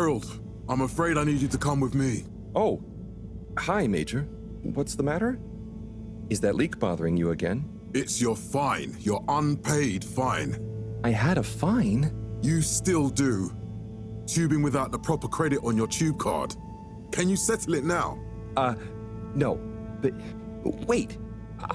Harold, I'm afraid I need you to come with me. Oh, hi, Major. What's the matter? Is that leak bothering you again? It's your fine, your unpaid fine. I had a fine? You still do. Tubing without the proper credit on your tube card. Can you settle it now? No. But wait,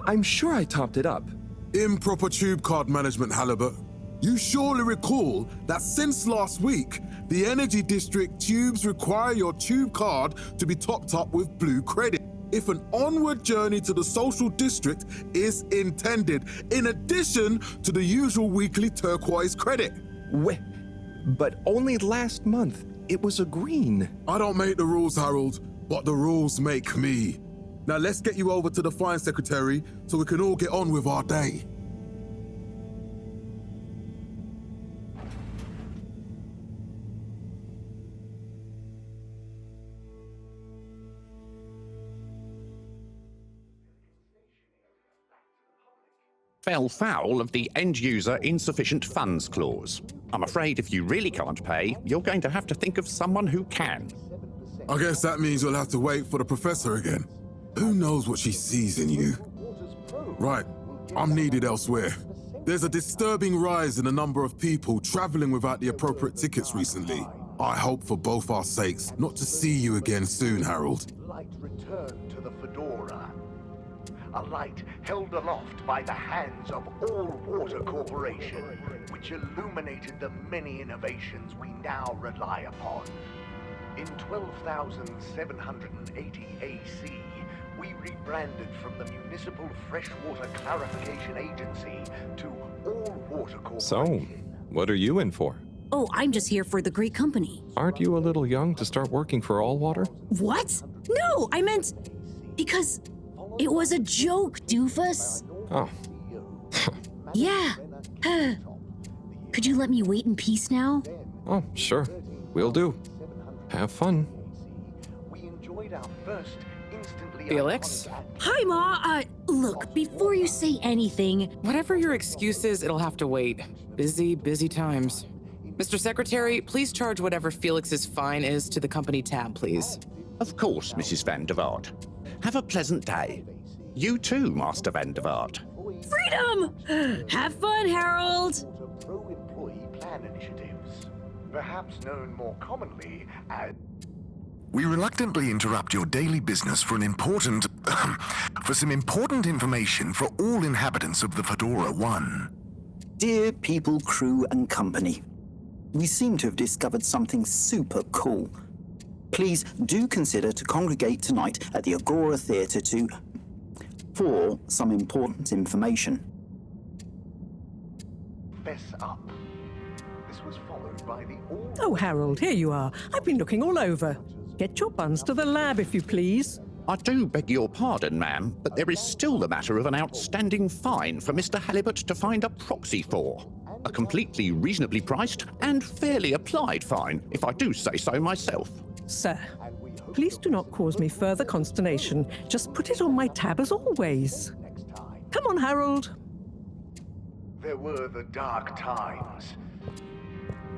I'm sure I topped it up. Improper tube card management, Halibut. You surely recall that since last week, the Energy District tubes require your tube card to be topped up with blue credit if an onward journey to the social district is intended, in addition to the usual weekly turquoise credit. But only last month, it was a green. I don't make the rules, Harold, but the rules make me. Now let's get you over to the fine secretary so we can all get on with our day. Fell foul of the end-user insufficient funds clause. I'm afraid if you really can't pay, you're going to have to think of someone who can. I guess that means you'll have to wait for the professor again. Who knows what she sees in you? Right, I'm needed elsewhere. There's a disturbing rise in the number of people traveling without the appropriate tickets recently. I hope for both our sakes not to see you again soon, Harold. Light returned to the fedora. A light held aloft by the hands of All Water Corporation, which illuminated the many innovations we now rely upon. In 12,780 AC, we rebranded from the Municipal Freshwater Clarification Agency to All Water Corporation. So, what are you in for? Oh, I'm just here for the great company. Aren't you a little young to start working for All Water? What? No, I meant because it was a joke, doofus. Oh. Yeah. Could you let me wait in peace now? Oh, sure. Will do. Have fun. We enjoyed our first instantly Felix? Hi, Ma. Look, before you say anything... Whatever your excuse is, it'll have to wait. Busy, busy times. Mr. Secretary, please charge whatever Felix's fine is to the company tab, please. Of course, Mrs. Van der Vaart. Have a pleasant day. You too, Master Van der Vaart. Freedom! Have fun, Harold! pro-employee plan initiatives, perhaps known more commonly as... We reluctantly interrupt your daily business for some important information for all inhabitants of the Fedora 1. Dear people, crew, and company, we seem to have discovered something super cool. Please do consider to congregate tonight at the Agora Theatre for some important information. Fess up. This was followed by the all... Oh, Harold, here you are. I've been looking all over. Get your buns to the lab, if you please. I do beg your pardon, ma'am, but there is still the matter of an outstanding fine for Mr. Halibut to find a proxy for. A completely reasonably priced and fairly applied fine, if I do say so myself. Sir, please do not cause me further consternation. Just put it on my tab as always. Come on, Harold. There were the dark times.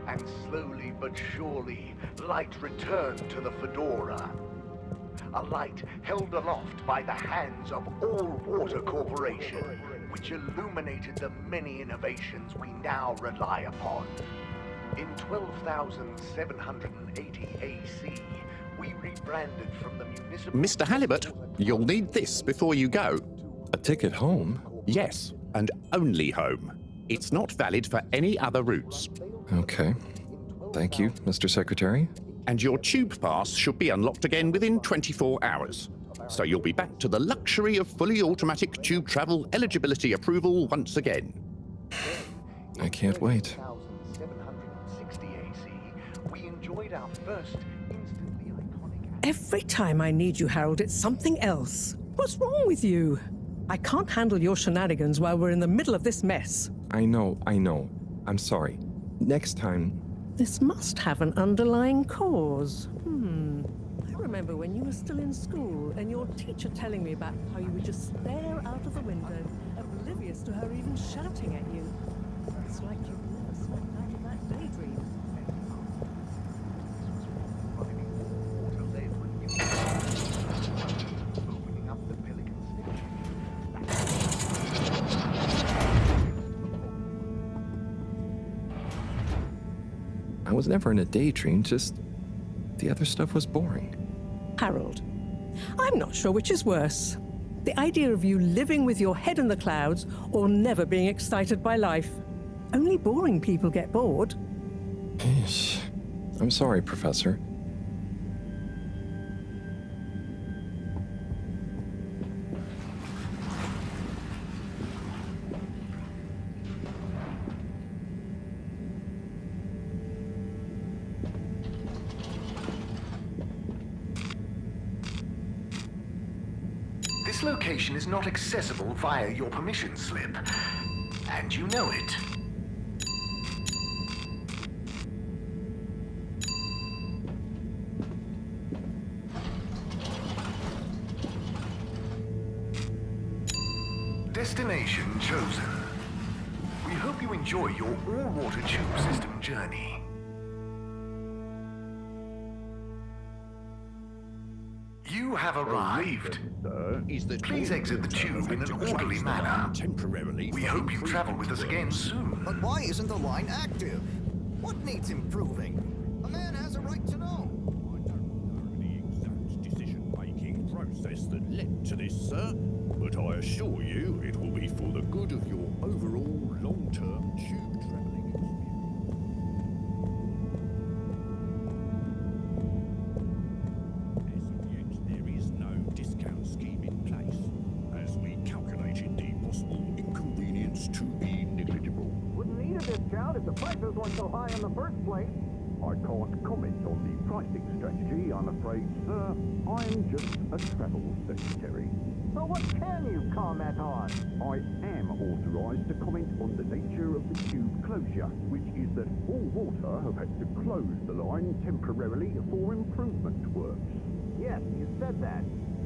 And slowly but surely, light returned to the Fedora. A light held aloft by the hands of All Water Corporation, which illuminated the many innovations we now rely upon. In 12,780 AC, we rebranded from the municipal... Mr. Halibut, you'll need this before you go. A ticket home? Yes, and only home. It's not valid for any other routes. Okay. Thank you, Mr. Secretary. And your tube pass should be unlocked again within 24 hours. So you'll be back to the luxury of fully automatic tube travel eligibility approval once again. I can't wait. 760 AC, we enjoyed our first instantly iconic... Every time I need you, Harold, it's something else. What's wrong with you? I can't handle your shenanigans while we're in the middle of this mess. I know. I'm sorry. Next time... This must have an underlying cause. I remember when you were still in school and your teacher telling me about how you would just stare out of the window, oblivious to her even shouting at you. It's like you've never stepped out of that daydream. was never in a daydream, just the other stuff was boring. Harold, I'm not sure which is worse. The idea of you living with your head in the clouds or never being excited by life. Only boring people get bored. Eesh. I'm sorry, Professor. This location is not accessible via your permission slip, and you know it. Destination chosen. We hope you enjoy your all-water tube system journey. You have arrived. Please exit the tube in an orderly manner. We hope you travel with us again soon. But why isn't the line active? What needs improving? A man has a right to know. I don't know the exact decision-making process that led to this, sir, but I assure you it will be for the good of your overall long-term tube travelling experience. As of yet, there is no discount scheme in place, as we calculated the possible inconvenience to be negligible. Wouldn't need a discount if the prices weren't so high in the first place. I can't comment on the pricing strategy, I'm afraid, sir. I'm just a travel secretary. So what can you comment on? I am authorised to comment on the nature of the tube closure, which is that all water have had to close the line temporarily for improvement works. Yes, you said that.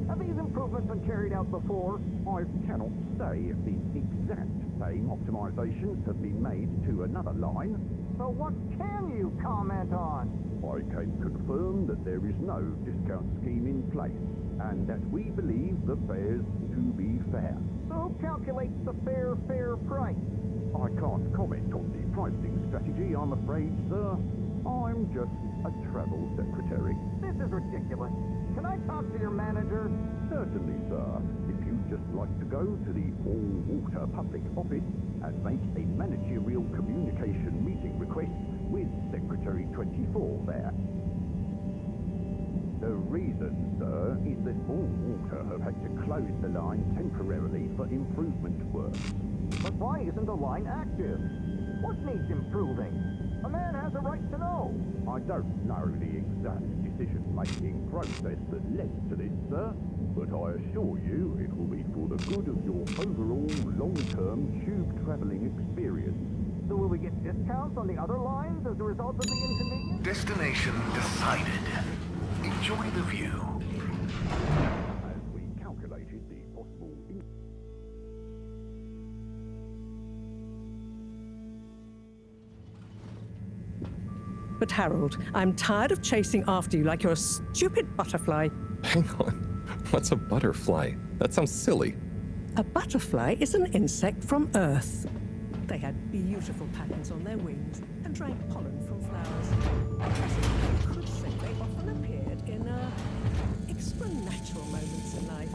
Have these improvements been carried out before? I cannot say if the exact same optimisations have been made to another line. So what can you comment on? I can confirm that there is no discount scheme in place, and that we believe the fares to be fair. So who calculates the fair price? I can't comment on the pricing strategy, I'm afraid, sir. I'm just a travel secretary. This is ridiculous. Can I talk to your manager? Certainly, sir. If you'd just like to go to the all-water public office and make a managerial communication meeting request with Secretary 24 there. The reason, sir, is that all water have had to close the line temporarily for improvement work. But why isn't the line active? What needs improving? A man has a right to know. I don't know the exact decision-making process that led to this, sir, but I assure you it will be for the good of your overall long-term tube travelling experience. So will we get discounts on the other lines as a result of the inconvenience? Destination decided. Enjoy the view. As we calculated the possible... But Harold, I'm tired of chasing after you like you're a stupid butterfly. Hang on. What's a butterfly? That sounds silly. A butterfly is an insect from Earth. They had beautiful patterns on their wings and drank pollen from flowers. I could say they often appeared in extra-natural moments in life.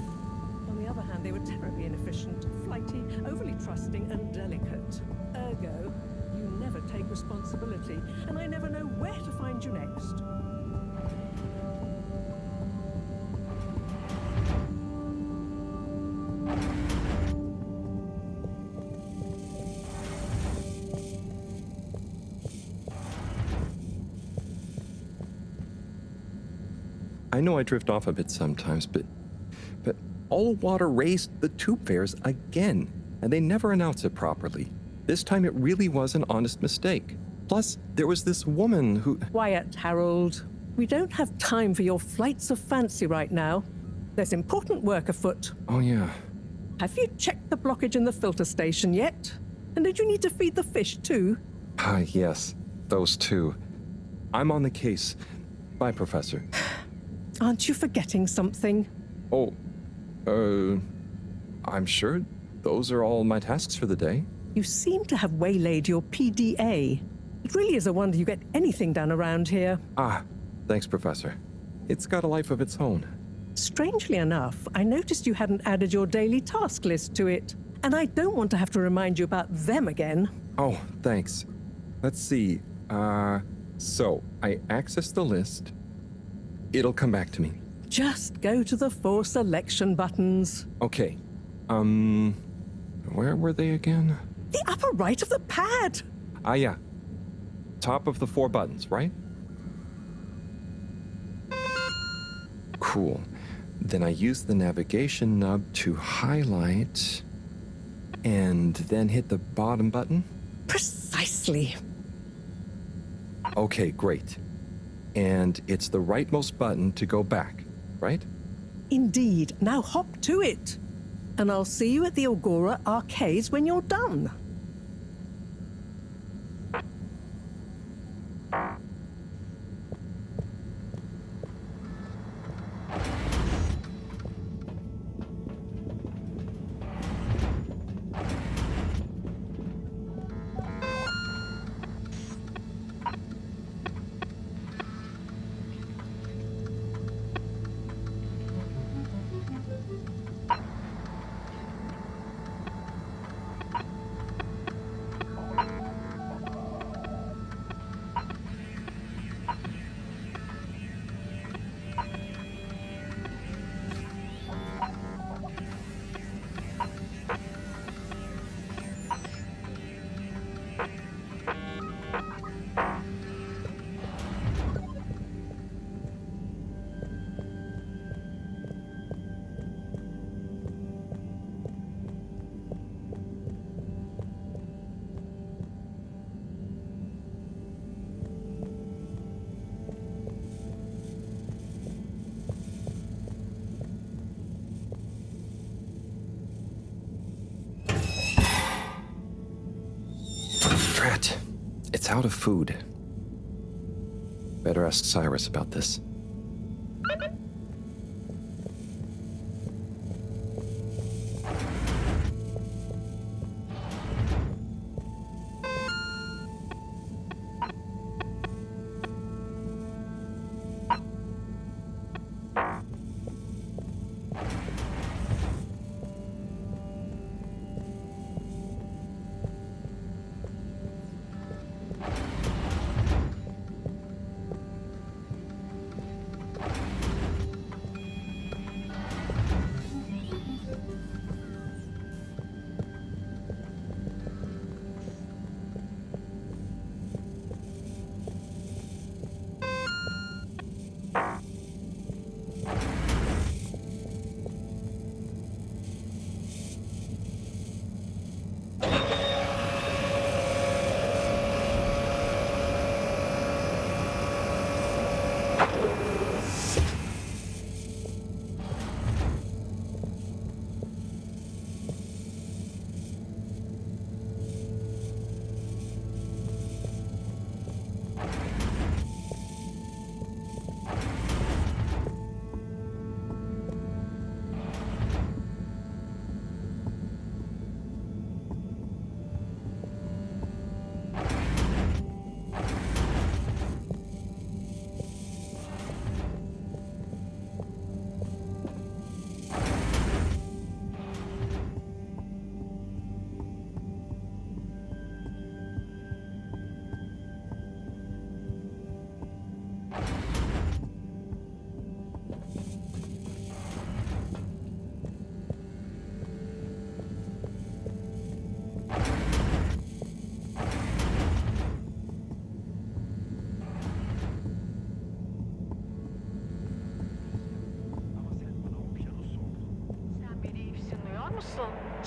On the other hand, they were terribly inefficient, flighty, overly trusting, and delicate. Ergo, you never take responsibility, and I never know where to find you next. I know I drift off a bit sometimes, but all water raised the tube fares again, and they never announce it properly. This time it really was an honest mistake. Plus, there was this woman who... Quiet, Harold. We don't have time for your flights of fancy right now. There's important work afoot. Oh, yeah. Have you checked the blockage in the filter station yet? And did you need to feed the fish too? Ah, yes. Those two. I'm on the case. Bye, Professor. Aren't you forgetting something? Oh, I'm sure those are all my tasks for the day. You seem to have waylaid your PDA. It really is a wonder you get anything done around here. Ah, thanks, Professor. It's got a life of its own. Strangely enough, I noticed you hadn't added your daily task list to it. And I don't want to have to remind you about them again. Oh, thanks. Let's see. So I access the list. It'll come back to me. Just go to the 4 selection buttons. Okay. Where were they again? The upper right of the pad. Ah, yeah. Top of the 4 buttons, right? Cool. Then I use the navigation nub to highlight and then hit the bottom button. Precisely. Okay, great. And it's the rightmost button to go back, right? Indeed. Now hop to it. And I'll see you at the Agora arcades when you're done. It's out of food. Better ask Cyrus about this.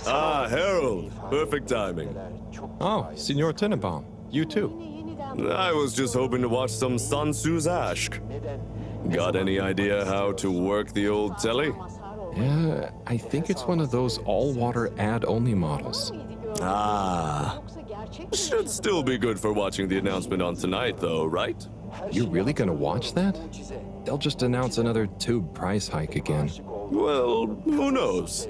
Ah, Harold. Perfect timing. Oh, Signor Tenenbaum. You too. I was just hoping to watch some Sun Tzu's Ashk. Got any idea how to work the old telly? Yeah, I think it's one of those all-water ad-only models. Ah. Should still be good for watching the announcement on tonight, though, right? You're really gonna watch that? They'll just announce another tube price hike again. Well, who knows?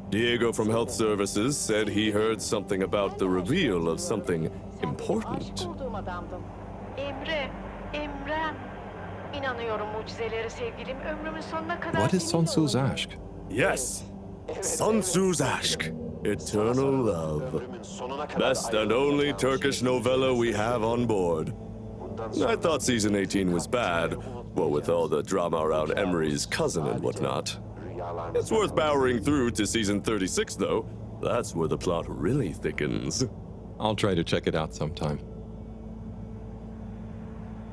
Diego from Health Services said he heard something about the reveal of something important. important. Bulduğum adamdım. Emre, Emrem. İnanıyorum mucizelere sevgilim. Ömrümün sonuna kadar What is Sun seninle Tzu's olacağım. aşk? Yes, Sun Tzu's Aşk, Eternal Love. Best and only Turkish novella we have on board. I thought season 18 was bad, well, with all the drama around Emery's cousin and whatnot. It's worth powering through to season 36, though. That's where the plot really thickens. I'll try to check it out sometime.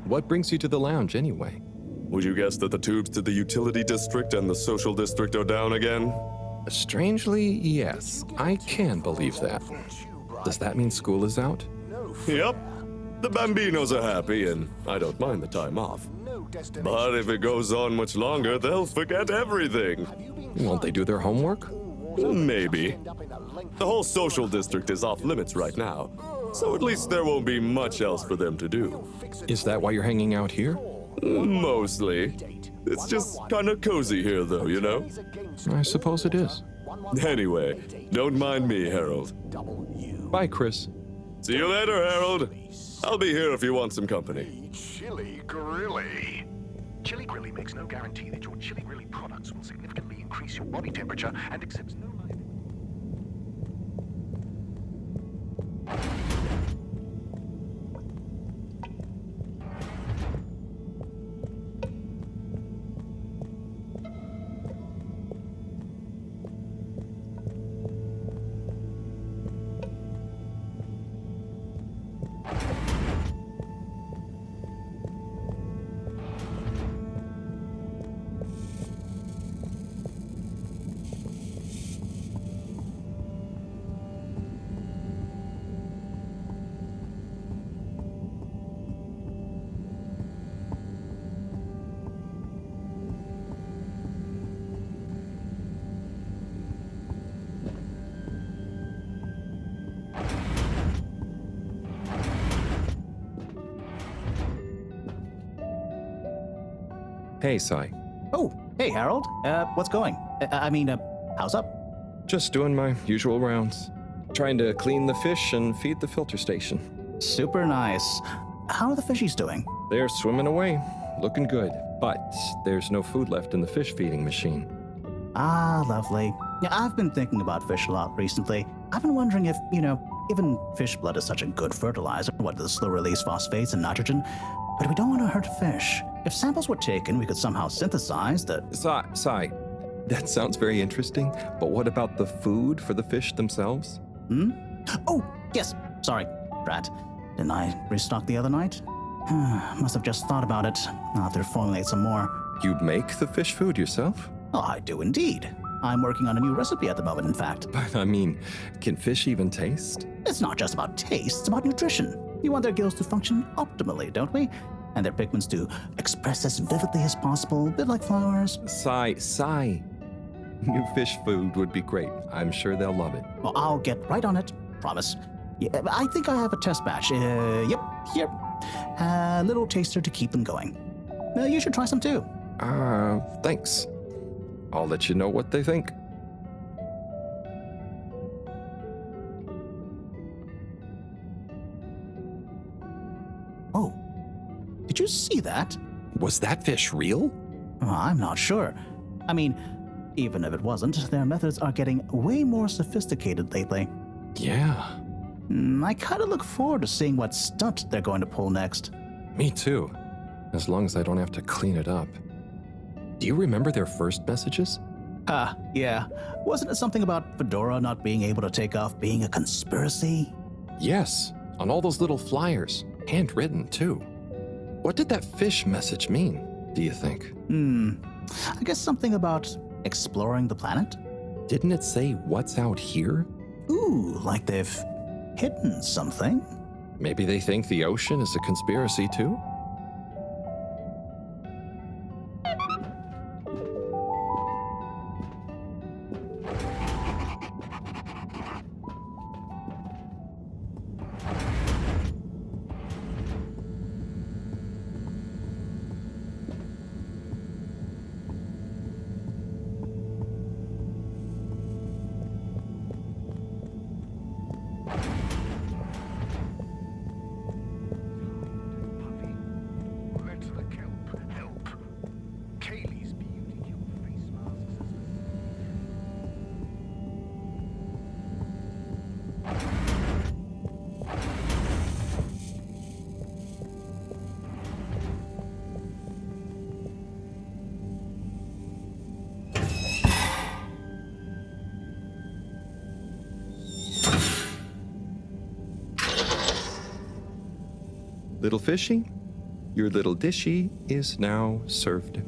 What brings you to the lounge, anyway? Would you guess that the tubes to the utility district and the social district are down again? Strangely, yes. I can believe that. Does that mean school is out? Yep. The Bambinos are happy, and I don't mind the time off. But if it goes on much longer, they'll forget everything. Won't they do their homework? Maybe. The whole social district is off limits right now, so at least there won't be much else for them to do. Is that why you're hanging out here? Mostly. It's just kind of cozy here, though, you know? I suppose it is. Anyway, don't mind me, Harold. Bye, Chris. See you later, Harold. I'll be here if you want some company. Chili Grilly. Chili Grilly makes no guarantee that your Chili Grilly products will significantly increase your body temperature and accepts no liability. Hey, Sai. Oh, hey, Harold. What's going? How's up? Just doing my usual rounds. Trying to clean the fish and feed the filter station. Super nice. How are the fishies doing? They're swimming away, looking good. But there's no food left in the fish feeding machine. Ah, lovely. Yeah, I've been thinking about fish a lot recently. I've been wondering if, given fish blood is such a good fertilizer, what the slow-release phosphates and nitrogen, but we don't want to hurt fish. If samples were taken, we could somehow synthesize the... Sai, that sounds very interesting, but what about the food for the fish themselves? Oh, yes. Sorry, Brat. Didn't I restock the other night? Must have just thought about it. I'll have to formulate some more. You'd make the fish food yourself? Oh, I do indeed. I'm working on a new recipe at the moment, in fact. But, can fish even taste? It's not just about taste, it's about nutrition. We want their gills to function optimally, don't we? And their pigments to express as vividly as possible, a bit like flowers. Sai. New fish food would be great. I'm sure they'll love it. Well, I'll get right on it. Promise. Yeah, I think I have a test batch. Yep, here. A little taster to keep them going. You should try some too. Thanks. I'll let you know what they think. Oh, did you see that? Was that fish real? I'm not sure. Even if it wasn't, their methods are getting way more sophisticated lately. Yeah. I kind of look forward to seeing what stunt they're going to pull next. Me too. As long as I don't have to clean it up. Do you remember their first messages? Yeah. Wasn't it something about Fedora not being able to take off being a conspiracy? Yes, on all those little flyers. Handwritten, too. What did that fish message mean, do you think? I guess something about exploring the planet? Didn't it say what's out here? Ooh, like they've hidden something? Maybe they think the ocean is a conspiracy, too? Little fishy, your little dishy is now served.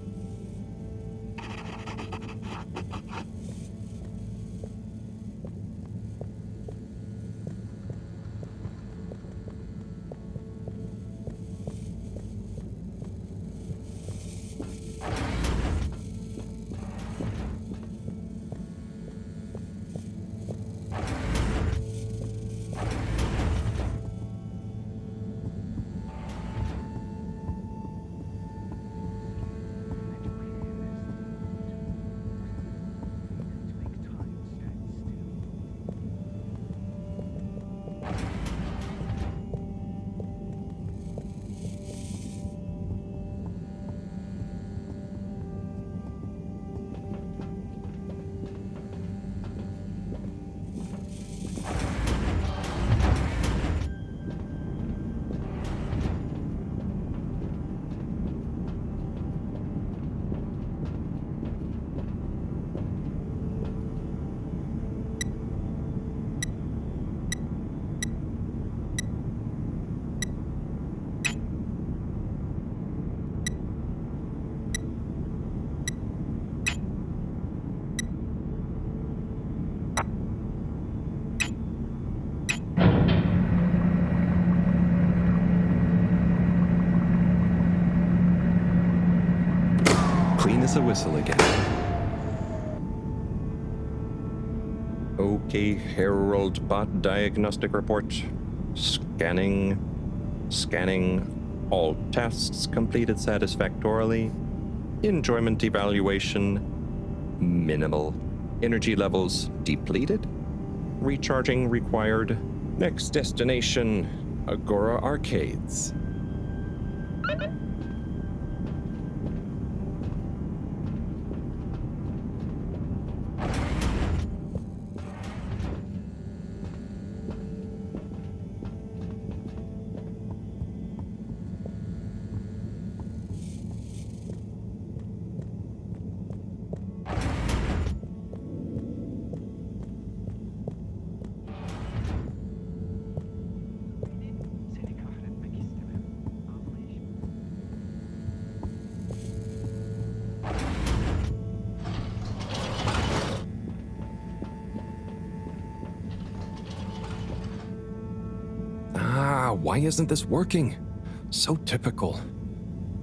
Clean as a whistle again. Okay, Herald Bot Diagnostic Report. Scanning. All tests completed satisfactorily. Enjoyment evaluation minimal. Energy levels depleted. Recharging required. Next destination, Agora Arcades. Why isn't this working? So typical.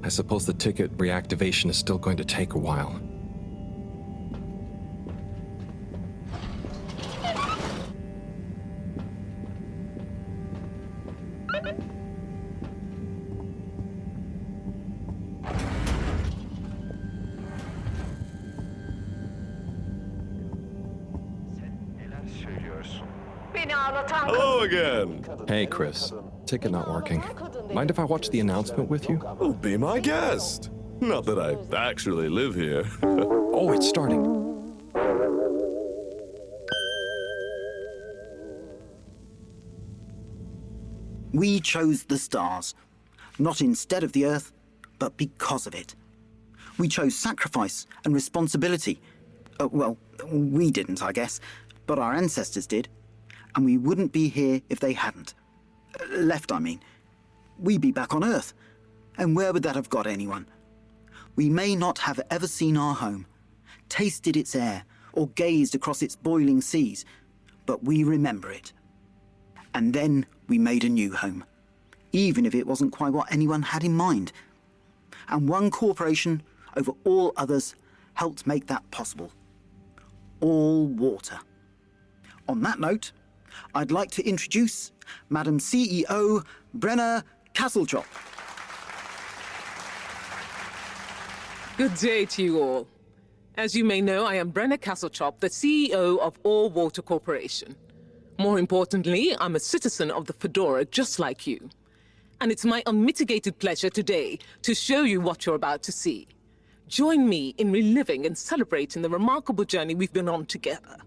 I suppose the ticket reactivation is still going to take a while. Hello again. Hey, Chris. Ticket not working. Mind if I watch the announcement with you? Oh, be my guest. Not that I actually live here. Oh, it's starting. We chose the stars, not instead of the Earth, but because of it. We chose sacrifice and responsibility. Well, we didn't, I guess, but our ancestors did. And we wouldn't be here if they hadn't. Left, I mean. We'd be back on Earth. And where would that have got anyone? We may not have ever seen our home, tasted its air, or gazed across its boiling seas, but we remember it. And then we made a new home, even if it wasn't quite what anyone had in mind. And one corporation, over all others, helped make that possible. All water. On that note, I'd like to introduce Madam CEO Brenna Castlechop. Good day to you all. As you may know, I am Brenna Castlechop, the CEO of All Water Corporation. More importantly, I'm a citizen of the Fedora just like you. And it's my unmitigated pleasure today to show you what you're about to see. Join me in reliving and celebrating the remarkable journey we've been on together.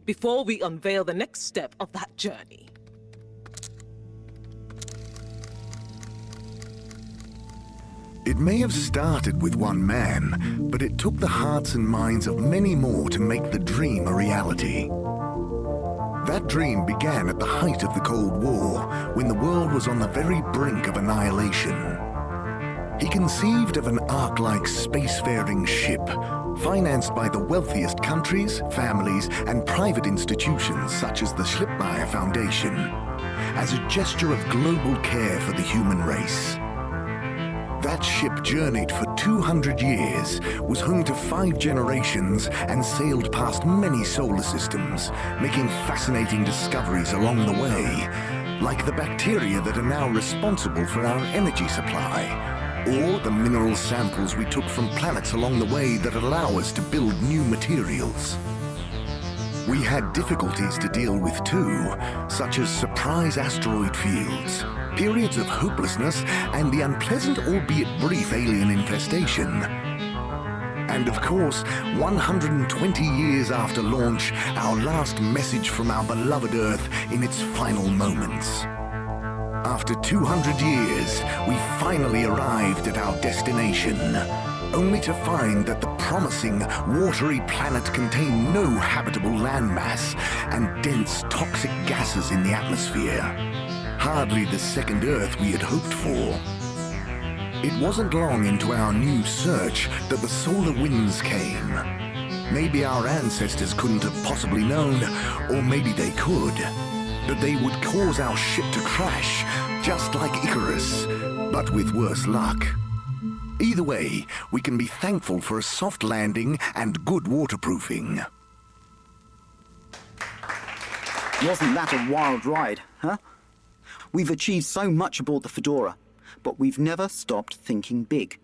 before we unveil the next step of that journey. It may have started with one man, but it took the hearts and minds of many more to make the dream a reality. That dream began at the height of the Cold War, when the world was on the very brink of annihilation. He conceived of an Ark-like spacefaring ship, financed by the wealthiest countries, families, and private institutions such as the Schlippmeier Foundation, as a gesture of global care for the human race. That ship journeyed for 200 years, was home to 5 generations, and sailed past many solar systems, making fascinating discoveries along the way, like the bacteria that are now responsible for our energy supply, or the mineral samples we took from planets along the way that allow us to build new materials. We had difficulties to deal with too, such as surprise asteroid fields, periods of hopelessness, and the unpleasant albeit brief alien infestation. And of course, 120 years after launch, our last message from our beloved Earth in its final moments. After 200 years, we finally arrived at our destination, only to find that the promising, watery planet contained no habitable landmass and dense, toxic gases in the atmosphere. Hardly the second Earth we had hoped for. It wasn't long into our new search that the solar winds came. Maybe our ancestors couldn't have possibly known, or maybe they could, that they would cause our ship to crash, just like Icarus, but with worse luck. Either way, we can be thankful for a soft landing and good waterproofing. Wasn't that a wild ride, huh? We've achieved so much aboard the Fedora, but we've never stopped thinking big.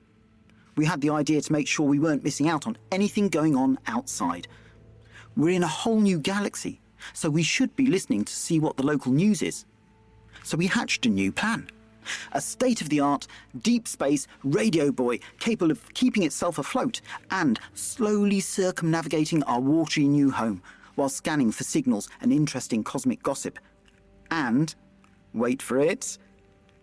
We had the idea to make sure we weren't missing out on anything going on outside. We're in a whole new galaxy, so we should be listening to see what the local news is. So we hatched a new plan. A state-of-the-art, deep space radio buoy capable of keeping itself afloat and slowly circumnavigating our watery new home while scanning for signals and interesting cosmic gossip. And, wait for it,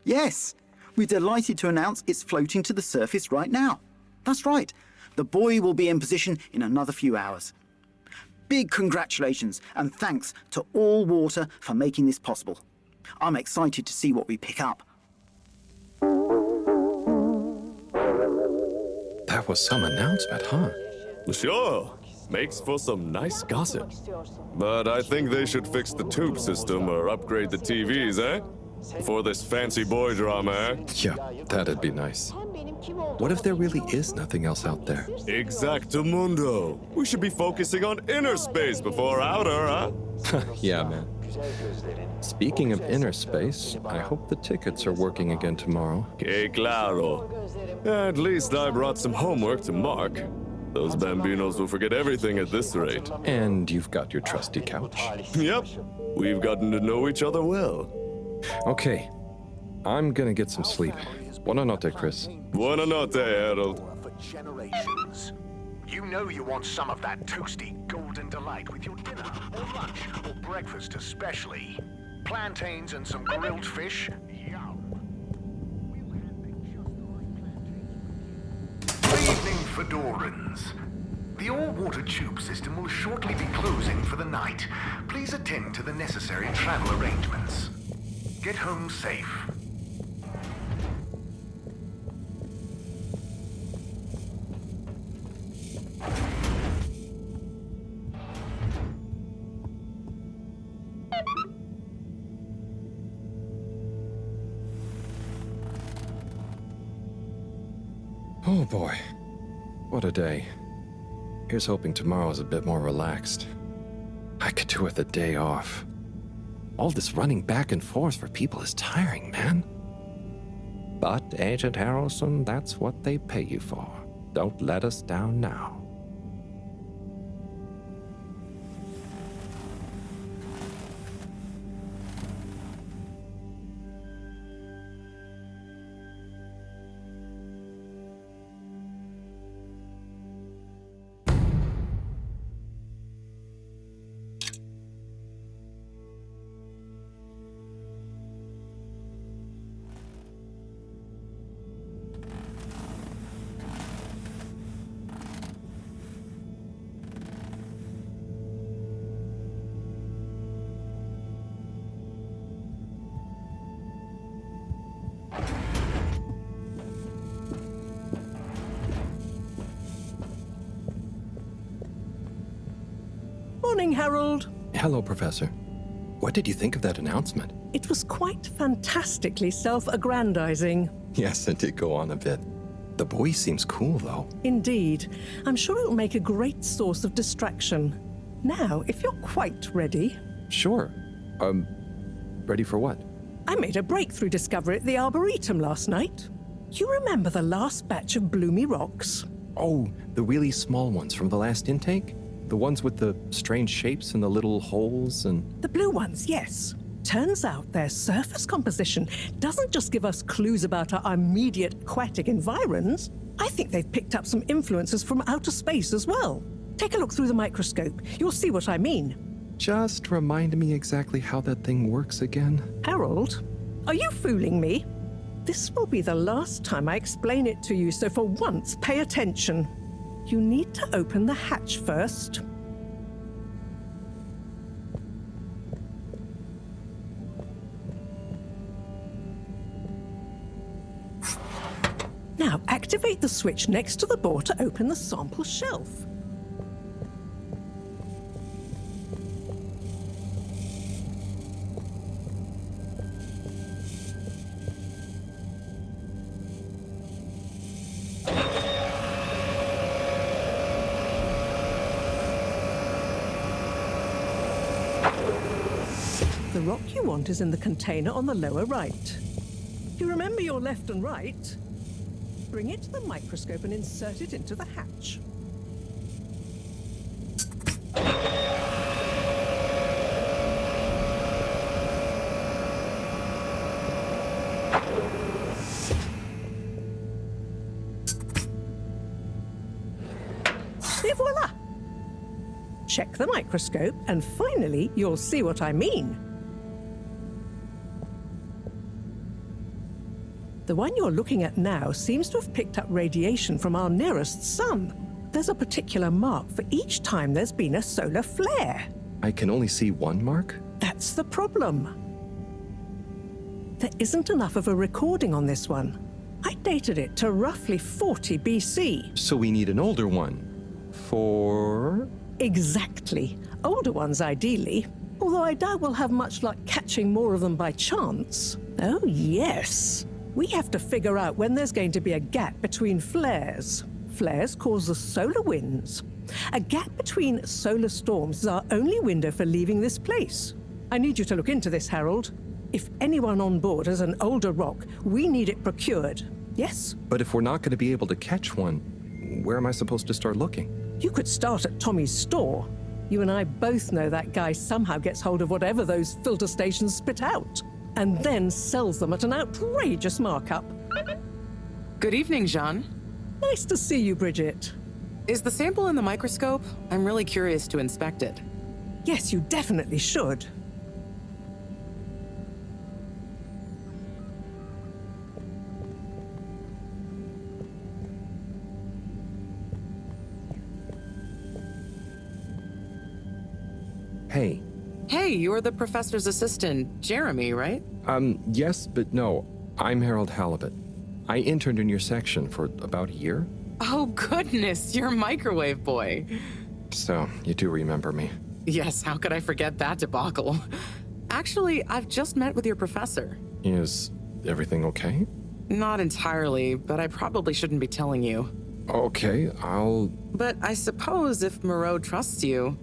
yes, we're delighted to announce it's floating to the surface right now. That's right, the buoy will be in position in another few hours. Big congratulations and thanks to All Water for making this possible. I'm excited to see what we pick up. That was some announcement, huh? Sure. Makes for some nice gossip. But I think they should fix the tube system or upgrade the TVs, eh? For this fancy boy drama, eh? Yeah, that'd be nice. What if there really is nothing else out there? Exactamundo. We should be focusing on inner space before outer, huh? Yeah, man. Speaking of inner space, I hope the tickets are working again tomorrow. Que claro. At least I brought some homework to mark. Those bambinos will forget everything at this rate. And you've got your trusty couch. Yep. We've gotten to know each other well. Okay. I'm gonna get some sleep. Buonanotte, Chris. Buonanotte, Harold. For generations. You know you want some of that toasty golden delight with your dinner, or lunch, or breakfast especially. Plantains and some grilled fish. Yum. Good evening, Fedorans. The all-water tube system will shortly be closing for the night. Please attend to the necessary travel arrangements. Get home safe. Oh boy, what a day. Here's hoping tomorrow's a bit more relaxed. I could do with a day off. All this running back and forth for people is tiring, man. But, Agent Harrelson, that's what they pay you for. Don't let us down now. Morning, Harold. Hello, Professor. What did you think of that announcement? It was quite fantastically self-aggrandizing. Yes, it did go on a bit. The boy seems cool, though. Indeed. I'm sure it'll make a great source of distraction. Now, if you're quite ready... Sure. Ready for what? I made a breakthrough discovery at the Arboretum last night. You remember the last batch of bloomy rocks? Oh, the really small ones from the last intake? The ones with the strange shapes and the little holes and... The blue ones, yes. Turns out their surface composition doesn't just give us clues about our immediate aquatic environs. I think they've picked up some influences from outer space as well. Take a look through the microscope. You'll see what I mean. Just remind me exactly how that thing works again. Harold, are you fooling me? This will be the last time I explain it to you, so for once, pay attention. You need to open the hatch first. Now, activate the switch next to the board to open the sample shelf. The rock you want is in the container on the lower right. You remember your left and right? Bring it to the microscope and insert it into the hatch. Et voila! Check the microscope, and finally, you'll see what I mean. The one you're looking at now seems to have picked up radiation from our nearest sun. There's a particular mark for each time there's been a solar flare. I can only see one mark? That's the problem. There isn't enough of a recording on this one. I dated it to roughly 40 BC. So we need an older one. For... Exactly. Older ones, ideally. Although I doubt we'll have much luck catching more of them by chance. Oh, yes. We have to figure out when there's going to be a gap between flares. Flares cause the solar winds. A gap between solar storms is our only window for leaving this place. I need you to look into this, Harold. If anyone on board has an older rock, we need it procured. Yes? But if we're not going to be able to catch one, where am I supposed to start looking? You could start at Tommy's store. You and I both know that guy somehow gets hold of whatever those filter stations spit out, and then sells them at an outrageous markup. Good evening, Jean. Nice to see you, Bridget. Is the sample in the microscope? I'm really curious to inspect it. Yes, you definitely should. Hey. Hey, you're the professor's assistant, Jeremy, right? Yes, but no. I'm Harold Halibut. I interned in your section for about a year. Oh, goodness, you're Microwave Boy. So, you do remember me. Yes, how could I forget that debacle? Actually, I've just met with your professor. Is everything okay? Not entirely, but I probably shouldn't be telling you. Okay, I'll... But I suppose if Moreau trusts you,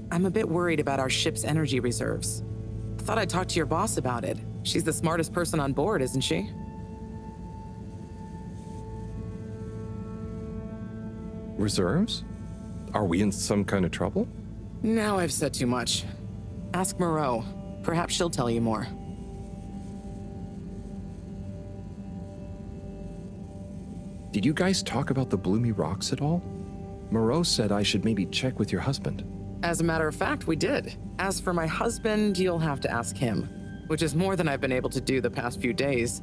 I'm a bit worried about our ship's energy reserves. Thought I'd talk to your boss about it. She's the smartest person on board, isn't she? Reserves? Are we in some kind of trouble? Now I've said too much. Ask Moreau. Perhaps she'll tell you more. Did you guys talk about the bloomy rocks at all? Moreau said I should maybe check with your husband. As a matter of fact, we did. As for my husband, you'll have to ask him, which is more than I've been able to do the past few days.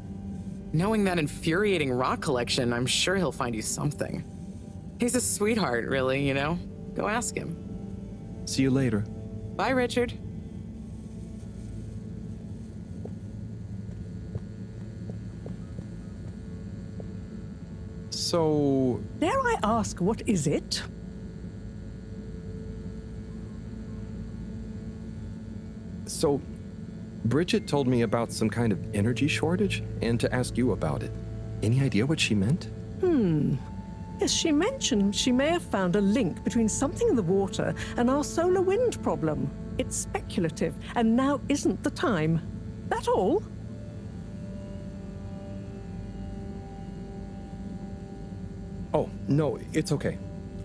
Knowing that infuriating rock collection, I'm sure he'll find you something. He's a sweetheart, really, you know? Go ask him. See you later. Bye, Richard. So... Dare I ask, what is it? So, Bridget told me about some kind of energy shortage and to ask you about it. Any idea what she meant? Yes, she mentioned she may have found a link between something in the water and our solar wind problem. It's speculative, and now isn't the time. That all? Oh, no, it's okay.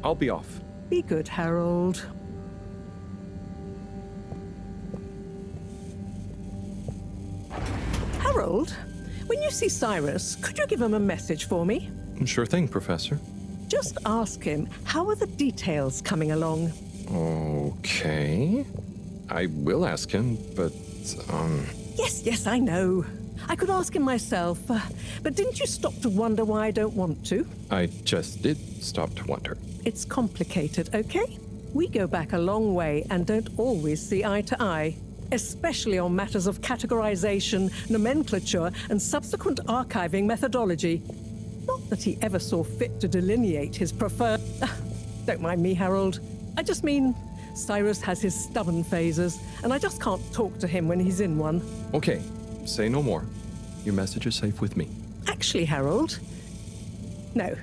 I'll be off. Be good, Harold. Harold, when you see Cyrus, could you give him a message for me? Sure thing, Professor. Just ask him, how are the details coming along? Okay. I will ask him, but, Yes, I know. I could ask him myself, but didn't you stop to wonder why I don't want to? I just did stop to wonder. It's complicated, okay? We go back a long way and don't always see eye to eye, especially on matters of categorization, nomenclature, and subsequent archiving methodology. Not that he ever saw fit to delineate his preferred... Don't mind me, Harold. I just mean, Cyrus has his stubborn phases, and I just can't talk to him when he's in one. Okay, say no more. Your message is safe with me. Actually, Harold... No,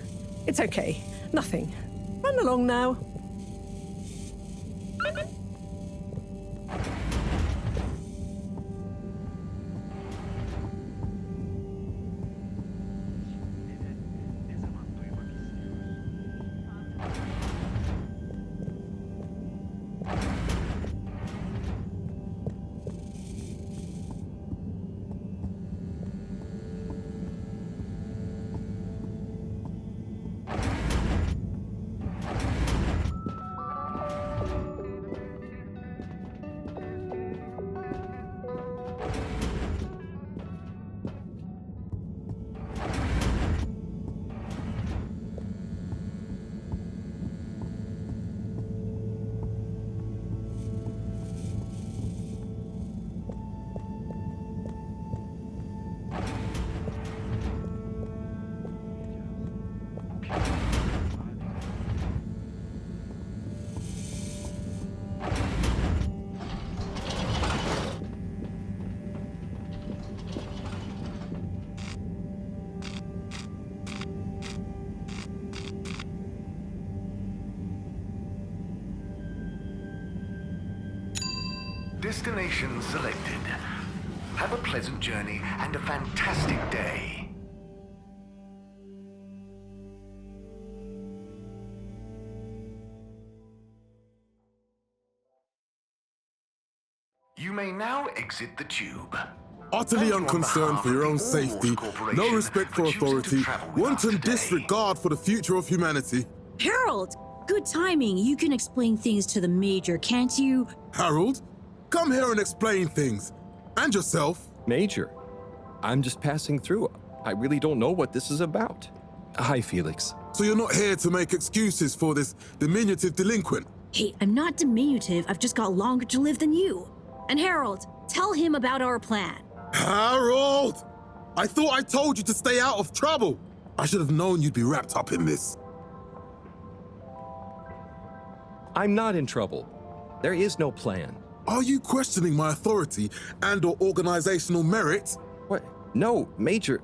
it's okay. Nothing. Run along now. Destination selected. Have a pleasant journey and a fantastic day. You may now exit the tube. Utterly unconcerned for your own safety, no respect for authority, wanton disregard for the future of humanity. Harold! Good timing. You can explain things to the Major, can't you? Harold, come here and explain things. And yourself. Major, I'm just passing through. I really don't know what this is about. Hi, Felix. So you're not here to make excuses for this diminutive delinquent? Hey, I'm not diminutive. I've just got longer to live than you. And Harold, tell him about our plan. Harold! I thought I told you to stay out of trouble. I should have known you'd be wrapped up in this. I'm not in trouble. There is no plan. Are you questioning my authority and/or organizational merit? What? No, Major,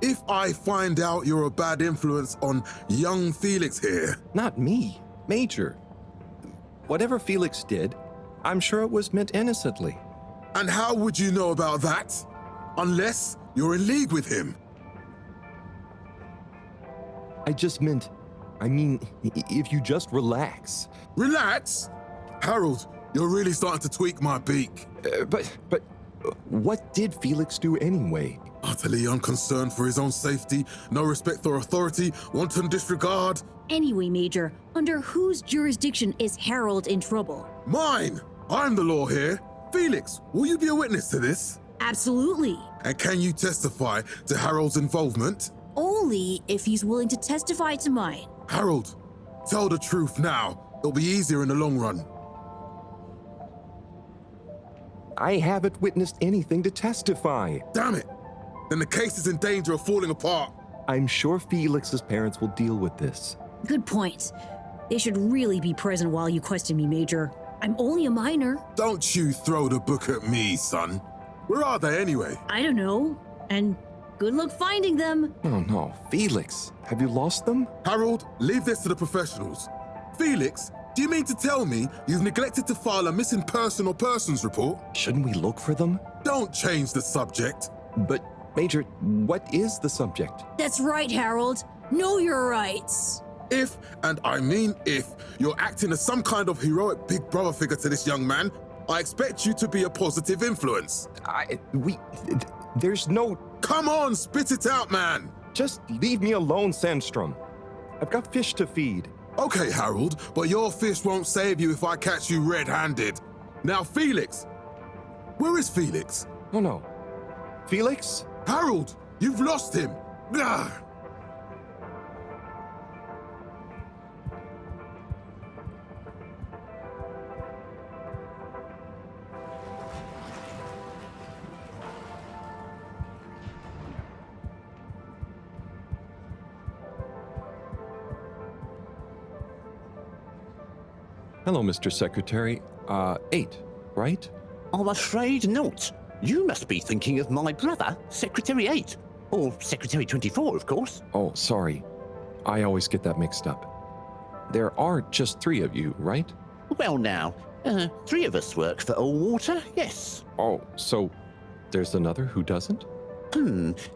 If I find out you're a bad influence on young Felix here... Not me, Major. Whatever Felix did, I'm sure it was meant innocently. And how would you know about that? Unless you're in league with him. I mean, if you just relax. Relax? Harold, you're really starting to tweak my beak. But what did Felix do anyway? Utterly unconcerned for his own safety, no respect for authority, wanton disregard. Anyway, Major, under whose jurisdiction is Harold in trouble? Mine! I'm the law here. Felix, will you be a witness to this? Absolutely. And can you testify to Harold's involvement? Only if he's willing to testify to mine. Harold, tell the truth now. It'll be easier in the long run. I haven't witnessed anything to testify. Damn it! Then the case is in danger of falling apart. I'm sure Felix's parents will deal with this. Good point. They should really be present while you question me, Major. I'm only a minor. Don't you throw the book at me, son. Where are they anyway? I don't know. And good luck finding them. Oh no, Felix, have you lost them? Harold, leave this to the professionals. Felix, do you mean to tell me you've neglected to file a missing person or persons report? Shouldn't we look for them? Don't change the subject. But, Major, what is the subject? That's right, Harold. Know your rights. If, and I mean if, you're acting as some kind of heroic big brother figure to this young man, I expect you to be a positive influence. There's no... Come on, spit it out, man! Just leave me alone, Sandstrom. I've got fish to feed. Okay, Harold, but your fish won't save you if I catch you red-handed. Now, Felix! Where is Felix? Oh no. Felix? Harold, you've lost him! Ugh. Hello, Mr. Secretary. 8, right? I'm afraid not. You must be thinking of my brother, Secretary 8. Or Secretary 24, of course. Oh, sorry. I always get that mixed up. There are just 3 of you, right? Well now, 3 of us work for Allwater, yes. Oh, so there's another who doesn't?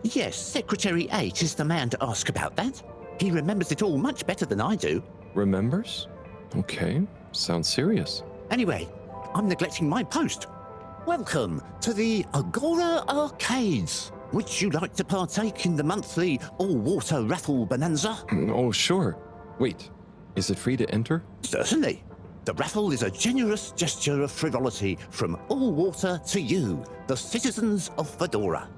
Yes, Secretary 8 is the man to ask about that. He remembers it all much better than I do. Remembers? Okay, sounds serious. Anyway, I'm neglecting my post. Welcome to the Agora Arcades. Would you like to partake in the monthly all-water raffle bonanza? Oh, sure. Wait, is it free to enter? Certainly. The raffle is a generous gesture of frivolity from Allwater to you, the citizens of Fedora.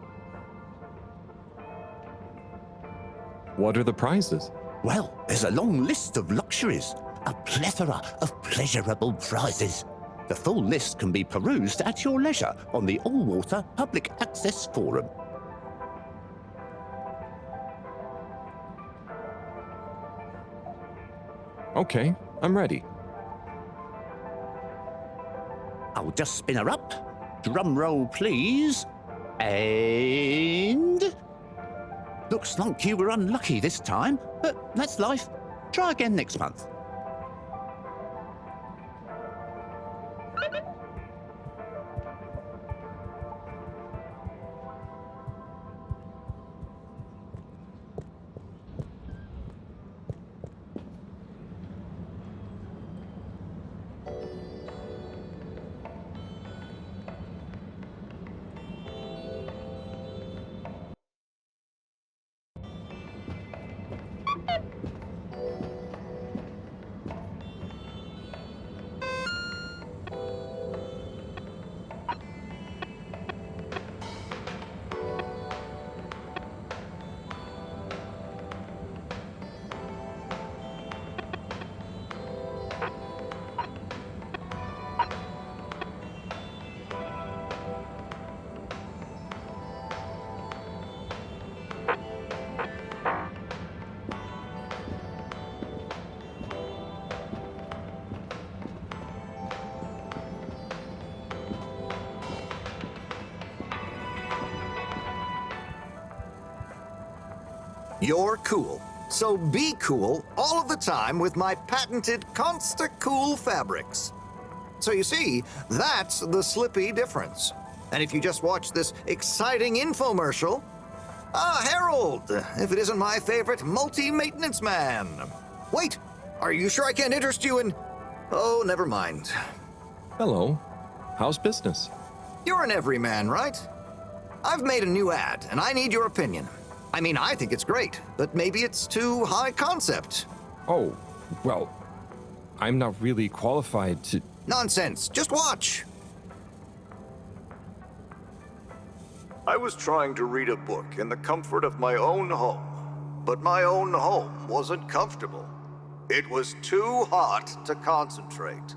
What are the prizes? Well, there's a long list of luxuries, a plethora of pleasurable prizes. The full list can be perused at your leisure on the Allwater Public Access Forum. Okay, I'm ready. I'll just spin her up. Drum roll, please. And... Looks like you were unlucky this time, but that's life. Try again next month. You're cool. So be cool all of the time with my patented Consta-Cool fabrics. So you see, that's the Slippy difference. And if you just watch this exciting infomercial... Harold! If it isn't my favorite multi-maintenance man. Wait, are you sure I can't interest you in... Oh, never mind. Hello. How's business? You're an everyman, right? I've made a new ad, and I need your opinion. I mean, I think it's great, but maybe it's too high concept. Oh, well, I'm not really qualified to... Nonsense. Just watch. I was trying to read a book in the comfort of my own home, but my own home wasn't comfortable. It was too hot to concentrate.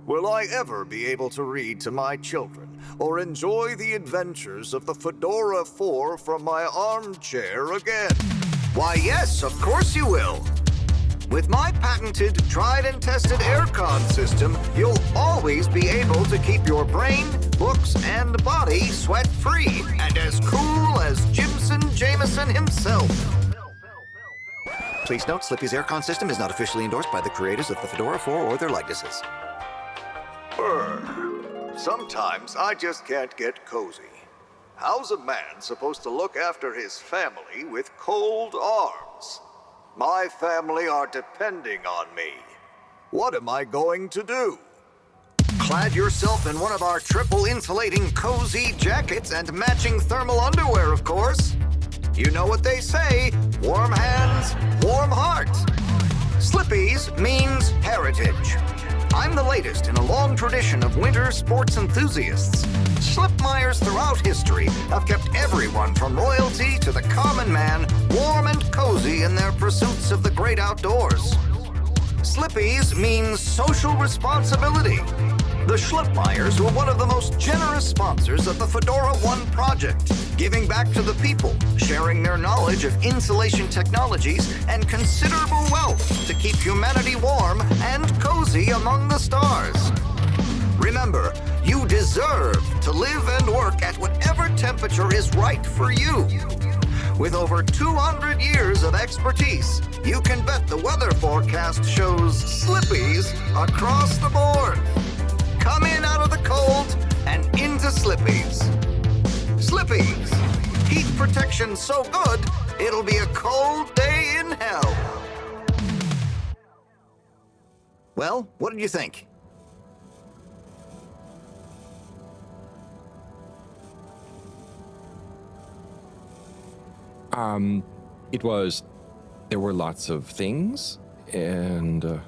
Will I ever be able to read to my children or enjoy the adventures of the Fedora 4 from my armchair again? Why, yes, of course you will. With my patented, tried and tested aircon system, you'll always be able to keep your brain, books, and body sweat-free and as cool as Jimson Jameson himself. Please note, Slippy's aircon system is not officially endorsed by the creators of the Fedora 4 or their likenesses. Sometimes I just can't get cozy. How's a man supposed to look after his family with cold arms? My family are depending on me. What am I going to do? Clad yourself in one of our triple insulating cozy jackets and matching thermal underwear, of course. You know what they say, warm hands, warm heart. Slippy's means heritage. I'm the latest in a long tradition of winter sports enthusiasts. Slipmeyers throughout history have kept everyone from royalty to the common man warm and cozy in their pursuits of the great outdoors. Slippy's means social responsibility. The Slipmeyers were one of the most generous sponsors of the Fedora 1 project, giving back to the people, sharing their knowledge of insulation technologies and considerable wealth to keep humanity warm and cozy among the stars. Remember, you deserve to live and work at whatever temperature is right for you. With over 200 years of expertise, you can bet the weather forecast shows Slippies across the board. Come in out of the cold and into Slippies. Slippies, heat protection so good, it'll be a cold day in hell. Well, what did you think? There were lots of things, and,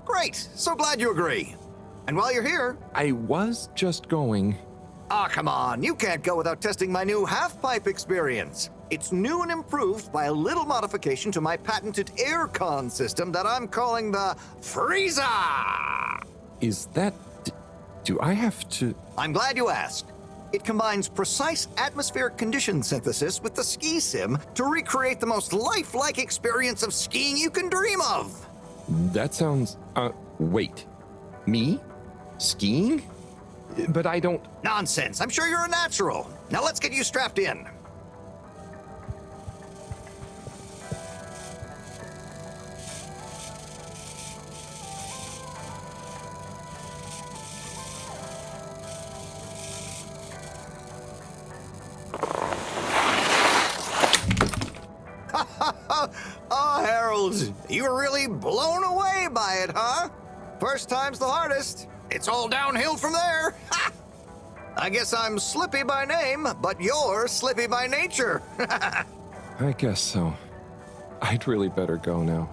Great, so glad you agree. And while you're here... I was just going... Ah, come on, you can't go without testing my new half-pipe experience. It's new and improved by a little modification to my patented aircon system that I'm calling the Freezer! Is that... do I have to... I'm glad you asked. It combines precise atmospheric condition synthesis with the ski sim to recreate the most lifelike experience of skiing you can dream of. That sounds... wait. Me? Skiing? But I don't... Nonsense. I'm sure you're a natural. Now let's get you strapped in. Oh, Harold, you were really blown away by it, huh? First time's the hardest. It's all downhill from there. Ha! I guess I'm Slippy by name, but you're Slippy by nature. I guess so. I'd really better go now.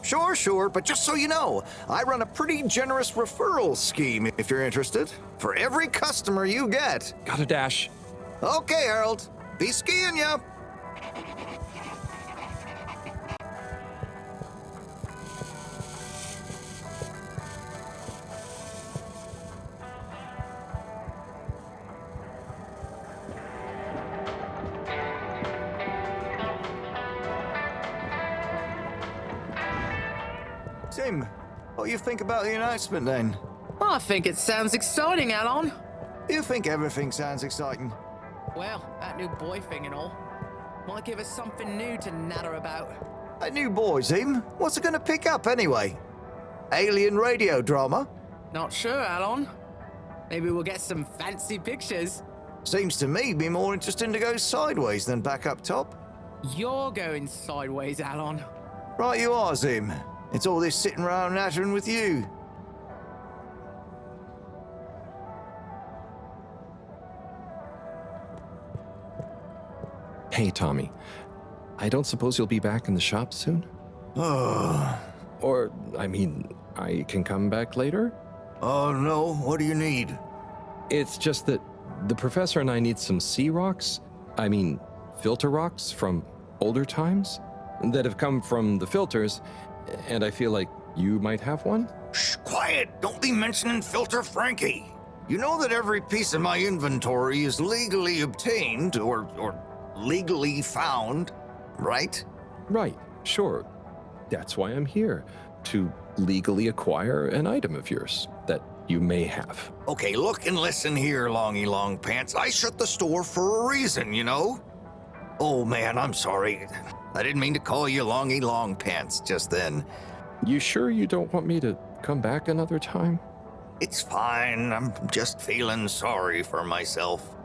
Sure, but just so you know, I run a pretty generous referral scheme if you're interested. For every customer you get. Gotta dash. Okay, Harold. Be skiing ya. Tim, what do you think about the announcement then? I think it sounds exciting, Alon. You think everything sounds exciting? Well, that new boy thing and all. Might give us something new to natter about. A new boy, Tim? What's it gonna pick up anyway? Alien radio drama? Not sure, Alon. Maybe we'll get some fancy pictures. Seems to me be more interesting to go sideways than back up top. You're going sideways, Alon. Right you are, Zim. It's all this sitting around nattering with you. Hey, Tommy. I don't suppose you'll be back in the shop soon? Or, I can come back later? Oh, no. What do you need? It's just that the professor and I need some sea rocks. Filter rocks from older times that have come from the filters, and I feel like you might have one? Shh, quiet. Don't be mentioning Filter Frankie. You know that every piece of my inventory is legally obtained or legally found, right? Right, sure. That's why I'm here. to legally acquire an item of yours that you may have. Okay, look and listen here, Longy Long Pants. I shut the store for a reason, you know? Oh man, I'm sorry. I didn't mean to call you Longy Long Pants just then. You sure you don't want me to come back another time? It's fine. I'm just feeling sorry for myself.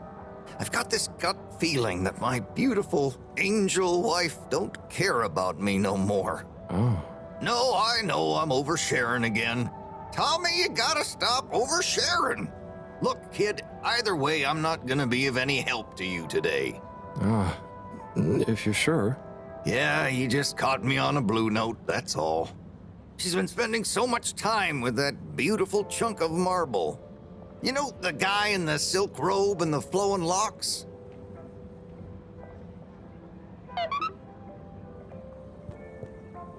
I've got this gut feeling that my beautiful angel wife don't care about me no more. Oh. No, I know I'm oversharing again. Tommy, you gotta stop oversharing. Look, kid, either way, I'm not gonna be of any help to you today. If you're sure. Yeah, you just caught me on a blue note, that's all. She's been spending so much time with that beautiful chunk of marble. You know, the guy in the silk robe and the flowing locks?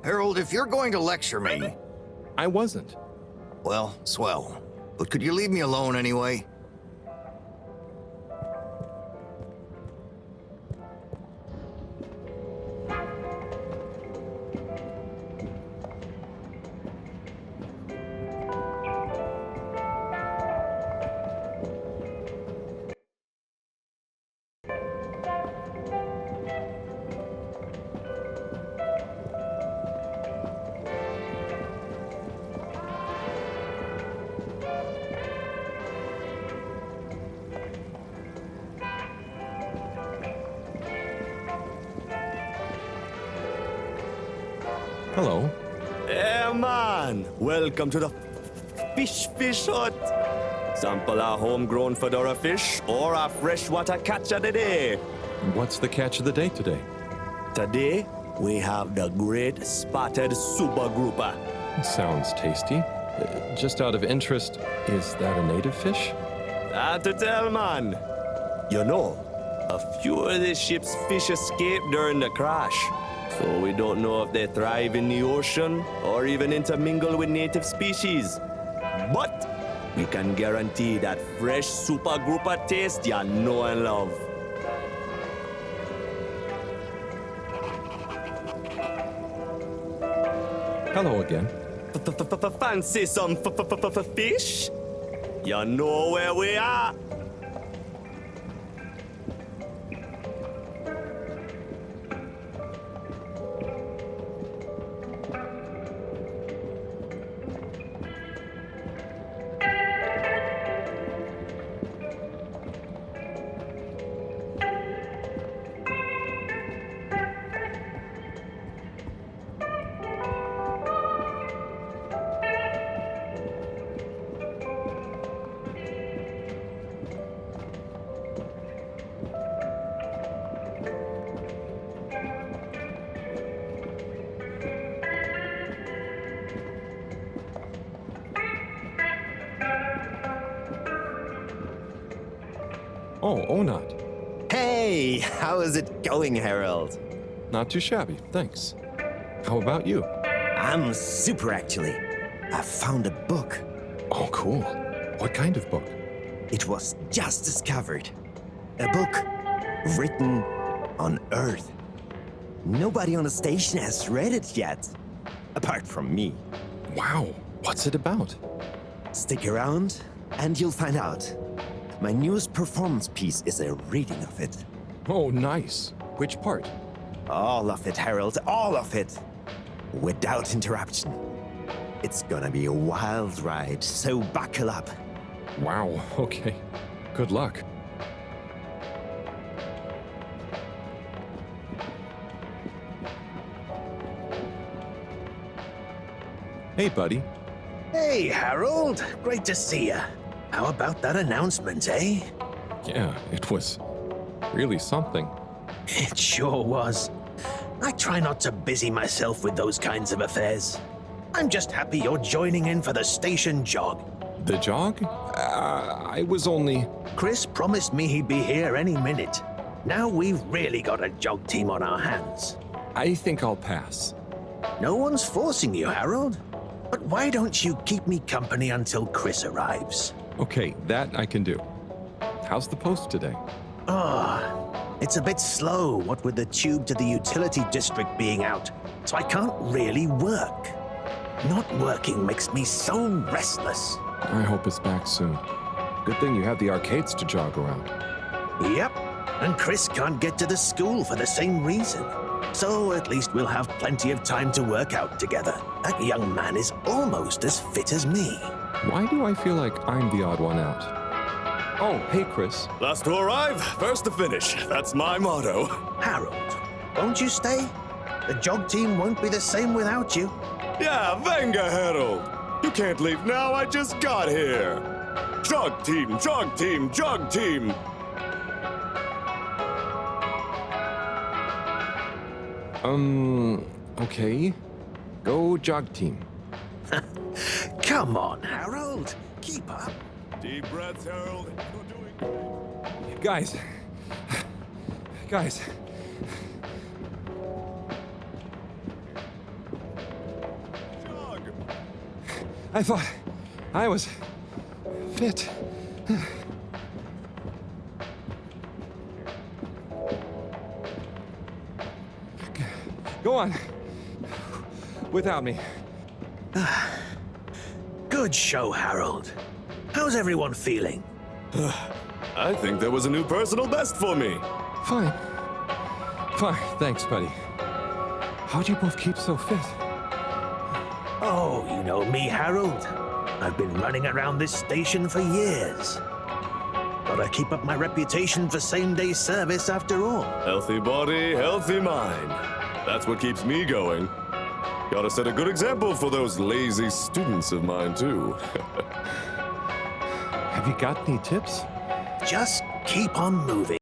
Harold, if you're going to lecture me... I wasn't. Well, swell. But could you leave me alone anyway? Hello. Hey man, welcome to the fish hut. Sample a homegrown fedora fish or a freshwater catch of the day. What's the catch of the day today? Today, we have the great spotted super grouper. Sounds tasty. Just out of interest, is that a native fish? Hard to tell, man. You know, a few of the ship's fish escaped during the crash. So we don't know if they thrive in the ocean or even intermingle with native species. But we can guarantee that fresh super grouper taste you know and love. Hello again. Fancy some fish? You know where we are. Oh, Onat. Hey, how is it going, Harold? Not too shabby, thanks. How about you? I'm super, actually. I found a book. Oh, cool. What kind of book? It was just discovered. A book written on Earth. Nobody on the station has read it yet, apart from me. Wow, what's it about? Stick around and you'll find out. My newest performance piece is a reading of it. Oh, nice. Which part? All of it, Harold, all of it. Without interruption. It's gonna be a wild ride, so buckle up. Wow, okay. Good luck. Hey, buddy. Hey, Harold. Great to see you. How about that announcement, eh? Yeah, it was really something. It sure was. I try not to busy myself with those kinds of affairs. I'm just happy you're joining in for the station jog. The jog? I was only... Chris promised me he'd be here any minute. Now we've really got a jog team on our hands. I think I'll pass. No one's forcing you, Harold. But why don't you keep me company until Chris arrives? Okay, that I can do. How's the post today? It's a bit slow, what with the tube to the utility district being out, so I can't really work. Not working makes me so restless. I hope it's back soon. Good thing you have the arcades to jog around. Yep, and Chris can't get to the school for the same reason. So at least we'll have plenty of time to work out together. That young man is almost as fit as me. Why do I feel like I'm the odd one out? Oh, hey, Chris. Last to arrive, first to finish. That's my motto. Harold, won't you stay? The jog team won't be the same without you. Yeah, venga, Harold. You can't leave now, I just got here. Jog team, jog team, jog team. Okay. Go jog team. Come on, Harold. Keep up. Deep breaths, Harold. You're doing great. Guys. Jog. I thought I was fit. Go on. Without me. Good show, Harold. How's everyone feeling? I think there was a new personal best for me. Fine. Thanks, buddy. How'd you both keep so fit? Oh, you know me, Harold. I've been running around this station for years. Gotta keep up my reputation for same-day service after all. Healthy body, healthy mind. That's what keeps me going. Gotta set a good example for those lazy students of mine, too. Have you got any tips? Just keep on moving.